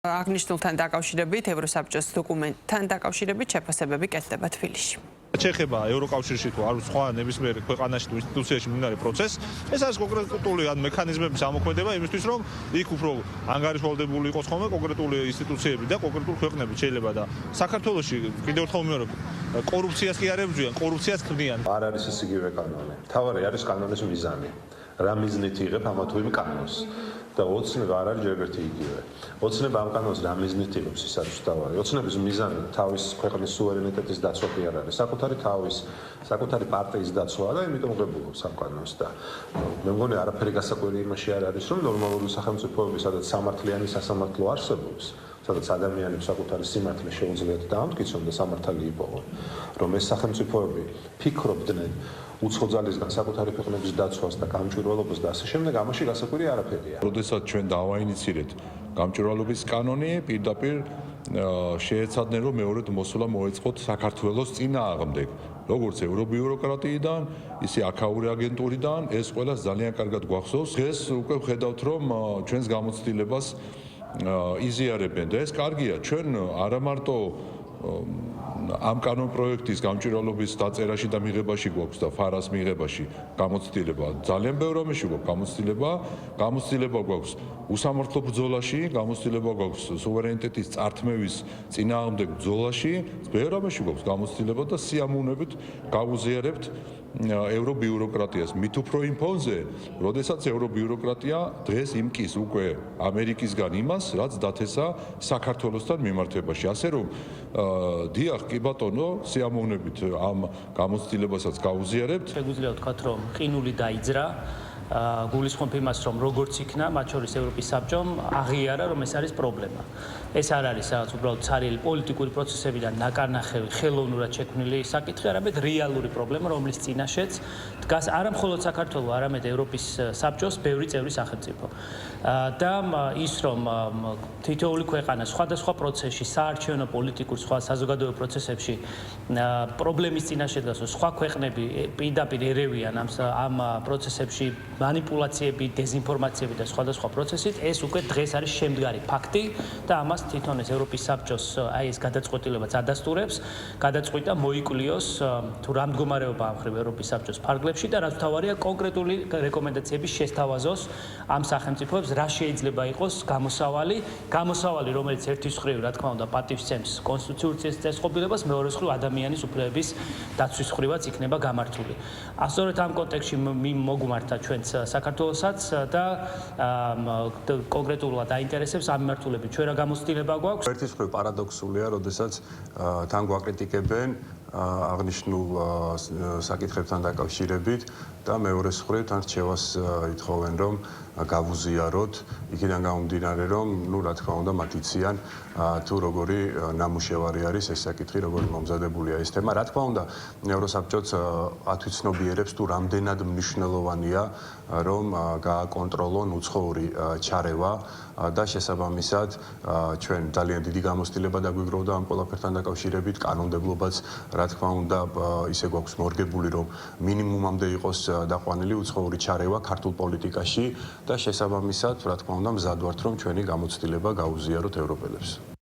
აღნიშნულთან დაკავშირებით ევროსაბჭოს დოკუმენტთან დაკავშირებით შეფასებები კეთდება თბილისში. Ჩეხება ევროკავშირში თუ არ სხვა ნებისმიერ ქვეყანაში თუ ინსტიტუციაში მიმდინარე პროცესს, ეს არის კონკრეტული მექანიზმების ამოქმედება იმისთვის, რომ იქ უფრო ანგარიშვალდებული იყოს ხოლმე კონკრეტული ინსტიტუციები და კონკრეტული ქვეყნები შეიძლება და საქართველოში კიდევ ერთხელ ვიმეორებ, კორუფციას კი არ ებრძვიან, კორუფციას ქმნიან. არ არის ეს იგივე კანონი. თავარი არის კანონის მიზანი. რა მიზნით იღებ ამა თუ იმ კანონს და ოცნება არ არის ჯერ ერთი იგივე. ოცნება ამ კანონს რა მიზნით იღებს ის არის თავარი. ოცნების მიზანი თავის ქვეყნის სუვერენიტეტის დაცვა კი არ არის. საკუთარი პარტიის დაცვა და იმიტომ ღებულობს ამ კანონს და მე მგონი არაფერი გასაკვირი იმაში არ არის, რომ ნორმალური სახელმწიფოები, სადაც სამართლიანი სასამართლო არსებობს, სადაც ადამიანებს საკუთარი სიმართლე შეუძლიათ დაამტკიცონ და სამართალი იპოვონ, რომ ეს სახელმწიფოები ფიქრობდნენ უცხო ძალისგან საკუთარი ქვეყნების დაცვას და გამჭვირვალობას და ასე შემდეგ, ამაში გასაკვირი არაფერია. როდესაც ჩვენ დავაინიცირეთ გამჭვირვალობის კანონი, პირდაპირ შეეცადნენ, რომ მეორედ მოსვლა მოეწყოთ საქართველოს წინააღმდეგ. როგორც ევრობიუროკრატიიდან, ისე აქაური აგენტურიდან, ეს ყველას ძალიან კარგად გვახსოვს. დღეს უკვე ვხედავთ, რომ ჩვენს გამოცდილებას იზიარებენ და ეს კარგია. ჩვენ არა მარტო ამ კანონ პროექტის გამჭვირვალობის დაწერაში და მიღებაში გვაქვს და ფარას მიღებაში გამოცდილება. ძალიან ბევრ რამეში გვაქვს გამოცდილება გვაქვს უსამართლო ბრძოლაში, გამოცდილება გვაქვს სუვერენიტეტის წართმევის წინააღმდეგ ბრძოლაში, ბევრ რამეში გვაქვს გამოცდილება და სიამოვნებით გავუზიარებთ ევრობიუროკრატიას. მით უფრო იმ ფონზე, როდესაც ევრობიუროკრატია დღეს იმკის უკვე ამერიკისგან იმას, რაც დათესა საქართველოსთან მიმართებაში. ასე რომ დიახ, კი ბატონო, სიამოვნებით ამ გამოცდილებასაც გავუზიარებთ. შეგვიძლია ვთქვათ, რომ ყინული დაიძრა, გულისხმობ იმას, რომ როგორც იქნა, მათ შორის ევროპის საბჭომ აღიარა, რომ ეს არის პრობლემა. ეს არ არის რაღაც უბრალოდ ცარიელი პოლიტიკური პროცესებიდან ნაკარნახევი ხელოვნურად შექმნილი საკითხი, არამედ რეალური პრობლემა, რომლის წინაშეც დგას არა მხოლოდ საქართველოს, არამედ ევროპის საბჭოს ბევრი წევრი სახელმწიფო. და ის რომ თითოეული ქვეყანა სხვადასხვა პროცესში, საარჩევნო პოლიტიკურ სხვა საზოგადოებრივ პროცესებში პრობლემის წინაშე დგას, სხვა ქვეყნები პირდაპირ ერევიან ამ პროცესებში манипуляციები, დეზინფორმაციები და სხვადასხვა პროცესით, ეს უკვე დღეს არის შემდგარი ფაქტი და ამას თვითონ ეს ევროპის საბჭოს ეს გადაწყვეტილებაც ადასტურებს, გადაწყვიტა მოიკვლიოს თუ რა მდგომარეობა ამ ხრივ ევროპის საბჭოს ფარგლებში და რაც თავარია კონკრეტული რეკომენდაციების შესთავაზოს ამ სახელმწიფოებს, რა შეიძლება იყოს გამოსავალი, რომელიც ერთის ხრივ, რა თქმა უნდა, პატივსცემს კონსტიტუციურ წესწყობილებას, მეორეს ხრივ ადამიანის უფლებების დაცვის ხრივაც იქნება გამართული. ასწორედ ამ კონტექსტში მოგმართა ჩვენც საქართველოსაც და კონკრეტულად აინტერესებს ამ მიმართულებით ჩვენ რა გამოცდილება გვაქვს. ერთის მხრივ პარადოქსულია, როდესაც თან გვაკრიტიკებენ აღნიშნულ საკითხებთან დაკავშირებით და მეორეს მხრივ თან რჩევას ითხოვენ, რომ გავუზიაროთ, იქიდან გამომდინარე, რომ რა თქმა უნდა მათ იციან თუ როგორი ნამუშევარი არის ეს საკითხი, როგორი მომზადებულია ეს თემა. რა თქმა უნდა, ევროსაბჭოც ათვისნობიერებს თუ რამდენად მნიშვნელოვანია, რომ გააკონტროლონ უცხოური ჩარევა და შესაბამისად ჩვენ ძალიან დიდი გამოცდილება დაგვიგროვდა ამ ყველაფერთან დაკავშირებით, კანონმდებლობაც რა თქმა უნდა ისე გვაქვს მორგებული, რომ მინიმუმამდე იყოს დაყვანილი უცხოური ჩარევა ქართულ პოლიტიკაში და შესაბამისად რა თქმა უნდა მზად ვართ, რომ ჩვენი გამოცდილება გაუზიაროთ ევროპელებს.